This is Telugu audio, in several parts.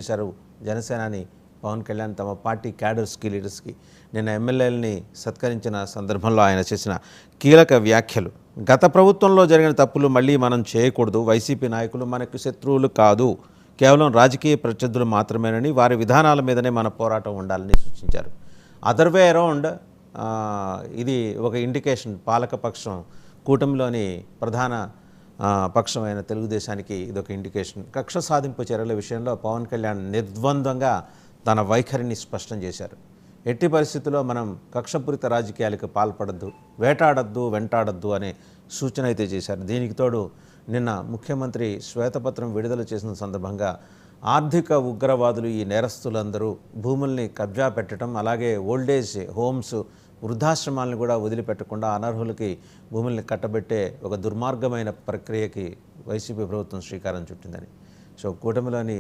చేశారు జనసేనాని పవన్ కళ్యాణ్ తమ పార్టీ క్యాడర్స్కి లీడర్స్కి నిన్న ఎమ్మెల్యేలని సత్కరించిన సందర్భంలో ఆయన చేసిన కీలక వ్యాఖ్యలు. గత ప్రభుత్వంలో జరిగిన తప్పులు మళ్ళీ మనం చేయకూడదు. వైసీపీ నాయకులు మనకు శత్రువులు కాదు, కేవలం రాజకీయ ప్రత్యర్థులు మాత్రమేనని, వారి విధానాల మీదనే మన పోరాటం ఉండాలని సూచించారు. అదర్ వే అరౌండ్ ఇది ఒక ఇండికేషన్, పాలకపక్షం కూటమిలోని ప్రధాన పక్షమైన తెలుగుదేశానికి ఇదొక ఇండికేషన్. కక్ష సాధింపు చర్యల విషయంలో పవన్ కళ్యాణ్ నిర్ద్వంద్వంగా తన వైఖరిని స్పష్టం చేశారు. ఎట్టి పరిస్థితుల్లో మనం కక్షపూరిత రాజకీయాలకు పాల్పడద్దు, వేటాడద్దు, వెంటాడద్దు అనే సూచన అయితే చేశారు. దీనికి తోడు నిన్న ముఖ్యమంత్రి శ్వేతపత్రం విడుదల చేసిన సందర్భంగా ఆర్థిక ఉగ్రవాదులు, ఈ నేరస్తులందరూ భూముల్ని కబ్జా పెట్టడం, అలాగే ఓల్డేజ్ హోమ్స్, వృద్ధాశ్రమాలను కూడా వదిలిపెట్టకుండా అనర్హులకి భూముల్ని కట్టబెట్టే ఒక దుర్మార్గమైన ప్రక్రియకి వైసీపీ ప్రభుత్వం శ్రీకారం చుట్టిందని. సో కూటమిలోని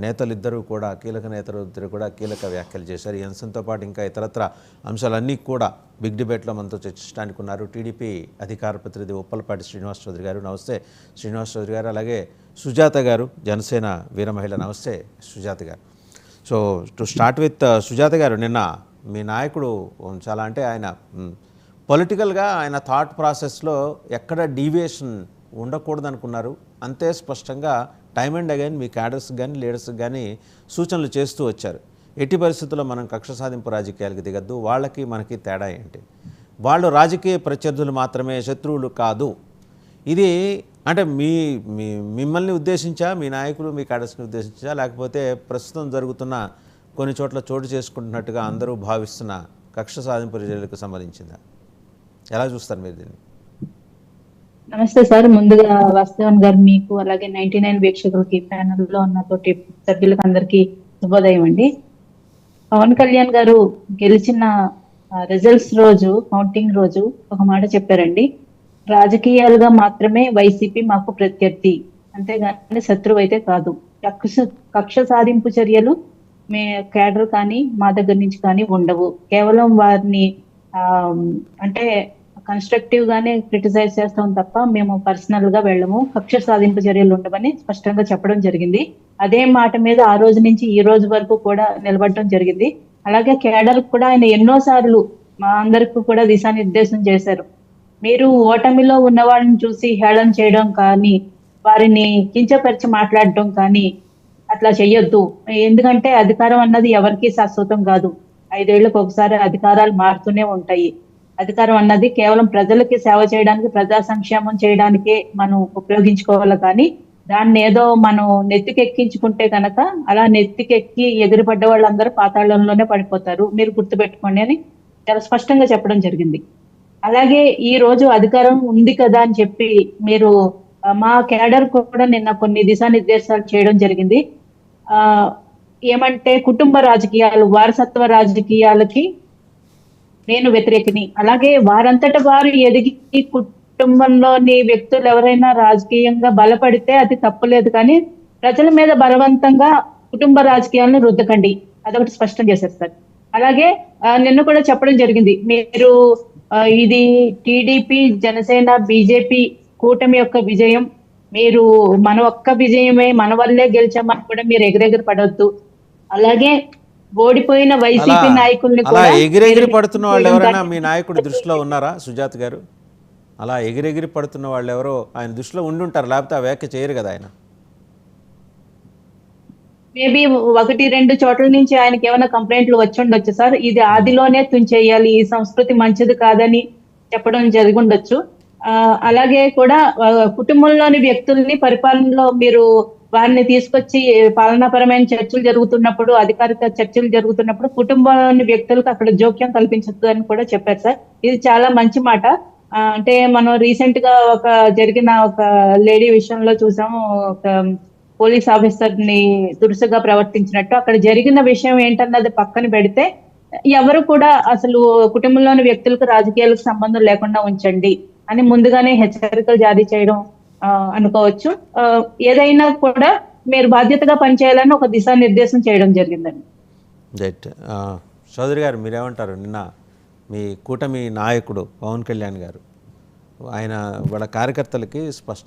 నేతలిద్దరూ కూడా, కీలక నేతలిద్దరూ కూడా కీలక వ్యాఖ్యలు చేశారు. ఈ అంశంతో పాటు ఇంకా ఇతరత్ర అంశాలన్నీ కూడా బిగ్ డిబేట్లో మనతో చర్చించడానికి ఉన్నారు టీడీపీ అధికార ప్రతినిధి ఉప్పలపాటి శ్రీనివాస్ చౌదరి గారు. నమస్తే శ్రీనివాస్ చౌదరి గారు. అలాగే సుజాత గారు, జనసేన వీర మహిళ. నమస్తే సుజాత గారు. So to start with Sujatha గారు, నిన్న మీ నాయకుడు చాలా, అంటే ఆయన పొలిటికల్గా ఆయన థాట్ ప్రాసెస్లో ఎక్కడ డీవియేషన్ ఉండకూడదు అనుకున్నారు. అంతే స్పష్టంగా టైమ్ అండ్ అగైన్ మీ క్యాడర్స్కి కానీ లీడర్స్కి కానీ సూచనలు చేస్తూ వచ్చారు. ఎట్టి పరిస్థితుల్లో మనం కక్ష సాధింపు రాజకీయాలకు దిగద్దు, వాళ్ళకి మనకి తేడా ఏంటి, వాళ్ళు రాజకీయ ప్రత్యర్థులు మాత్రమే, శత్రువులు కాదు. ఇది అంటే మిమ్మల్ని ఉద్దేశించా, మీ నాయకులు మీ క్యాడర్స్ని ఉద్దేశించా, లేకపోతే ప్రస్తుతం జరుగుతున్న కొన్ని చోట్ల చోటు చేసుకుంటున్నట్టుగా అందరూ భావిస్తున్న కక్ష సాధింపు చర్యలకు సంబంధించిందా? ఎలా చూస్తారు మీరు దీన్ని? నమస్తే సార్. ముందుగా వాస్తవన్ గారు మీకు, అలాగే 99 వీక్షకులకి, ప్యానెల్లో ఉన్న తోటి సభ్యులకు అందరికీ శుభోదయం అండి. పవన్ కళ్యాణ్ గారు గెలిచిన రిజల్ట్స్ రోజు, కౌంటింగ్ రోజు ఒక మాట చెప్పారండి. రాజకీయాలుగా మాత్రమే వైసీపీ మాకు ప్రత్యర్థి, అంతేగాని శత్రువు అయితే కాదు. కక్ష సాధింపు చర్యలు మే క్యాడర్ కానీ మా దగ్గర నుంచి కానీ ఉండవు. కేవలం వారిని అంటే కన్స్ట్రక్టివ్ గానే క్రిటిసైజ్ చేస్తాం తప్ప మేము పర్సనల్ గా వెళ్ళము. కక్ష సాధింపు చర్యలు ఉండవని స్పష్టంగా చెప్పడం జరిగింది. అదే మాట మీద ఆ రోజు నుంచి ఈ రోజు వరకు కూడా నిలబడటం జరిగింది. అలాగే కేడర్ కూడా ఆయన ఎన్నోసార్లు మా అందరికి కూడా దిశానిర్దేశం చేశారు. మీరు ఓటమిలో ఉన్న వాళ్ళని చూసి హేళన చేయడం కానీ, వారిని కించపరిచి మాట్లాడటం కానీ అట్లా చెయ్యొద్దు. ఎందుకంటే అధికారం అన్నది ఎవరికీ శాశ్వతం కాదు. 5 ఏళ్లకు ఒకసారి అధికారాలు మారుతూనే ఉంటాయి. అధికారం అన్నది కేవలం ప్రజలకి సేవ చేయడానికి, ప్రజా సంక్షేమం చేయడానికే మనం ఉపయోగించుకోవాలి. కానీ దాన్ని ఏదో మనం నెత్తికెక్కించుకుంటే కనుక అలా నెత్తికెక్కి ఎగిరిపడ్డ వాళ్ళందరూ పాతాళంలోనే పడిపోతారు, మీరు గుర్తుపెట్టుకోండి అని చాలా స్పష్టంగా చెప్పడం జరిగింది. అలాగే ఈ రోజు అధికారం ఉంది కదా అని చెప్పి మీరు మా కేడర్ కూడా నిన్న కొన్ని దిశానిర్దేశాలు చేయడం జరిగింది. ఏమంటే కుటుంబ రాజకీయాలు, వారసత్వ రాజకీయాలకి నేను వ్యతిరేకిని. అలాగే వారంతట వారు ఎదిగి కుటుంబంలోని వ్యక్తులు ఎవరైనా రాజకీయంగా బలపడితే అది తప్పులేదు, కానీ ప్రజల మీద బలవంతంగా కుటుంబ రాజకీయాలను రుద్దకండి, అదొకటి స్పష్టం చేశారు సార్. అలాగే నిన్న కూడా చెప్పడం జరిగింది, మీరు ఇది టీడీపీ, జనసేన, బీజేపీ కూటమి యొక్క విజయం, మీరు మన ఒక్క విజయమే, మన వల్లే గెలిచామని కూడా మీరు ఎగిరెగిరి పడవద్దు. అలాగే ఓడిపోయిన వైసీపీ నాయకుల్ని అలా ఎగిరెగిరి పడుతున్న వాళ్ళు ఎవరైనా మీ నాయకుడి దృష్టిలో ఉన్నారా సుజాత్ గారు? అలా ఎగిరెగిరి పడుతున్న వాళ్ళు ఎవరో ఆయన దృష్టిలో ఉండుంటారు, లేకపోతే ఆ వ్యాఖ్య చేయరు కదా ఆయన. మేబీ 1-2 చోట్ల నుంచి ఆయనకి ఏమైనా కంప్లైంట్లు వచ్చి ఉండొచ్చు సార్. ఇది ఆదిలోనే తుంచేయాలి, ఈ సంస్కృతి మంచిది కాదని చెప్పడం జరిగి ఉండొచ్చు. అలాగే కూడా కుటుంబంలోని వ్యక్తుల్ని పరిపాలనలో మీరు వారిని తీసుకొచ్చి పాలనాపరమైన చర్చలు జరుగుతున్నప్పుడు, అధికారిక చర్చలు జరుగుతున్నప్పుడు కుటుంబంలోని వ్యక్తులకు అక్కడ జోక్యం కల్పించద్దు అని కూడా చెప్పారు సార్. ఇది చాలా మంచి మాట. అంటే మనం రీసెంట్ గా జరిగిన ఒక లేడీ విషయంలో చూసాము, ఒక పోలీస్ ఆఫీసర్ ని దురుసుగా ప్రవర్తించినట్టు. అక్కడ జరిగిన విషయం ఏంటన్నది పక్కన పెడితే ఎవరు కూడా అసలు కుటుంబంలోని వ్యక్తులకు రాజకీయాలకు సంబంధం లేకుండా ఉంచండి అని ముందుగానే హెచ్చరికలు జారీ చేయడం అనుకోవచ్చు. ఏదైనా కూడా మీరు బాధ్యతగా పనిచేయాలని ఒక దిశానిర్దేశం చేయడం జరిగిందండి. రైట్. చౌదరి గారు, మీరేమంటారు? నిన్న మీ కూటమి నాయకుడు పవన్ కళ్యాణ్ గారు ఆయన వాళ్ళ కార్యకర్తలకి స్పష్టం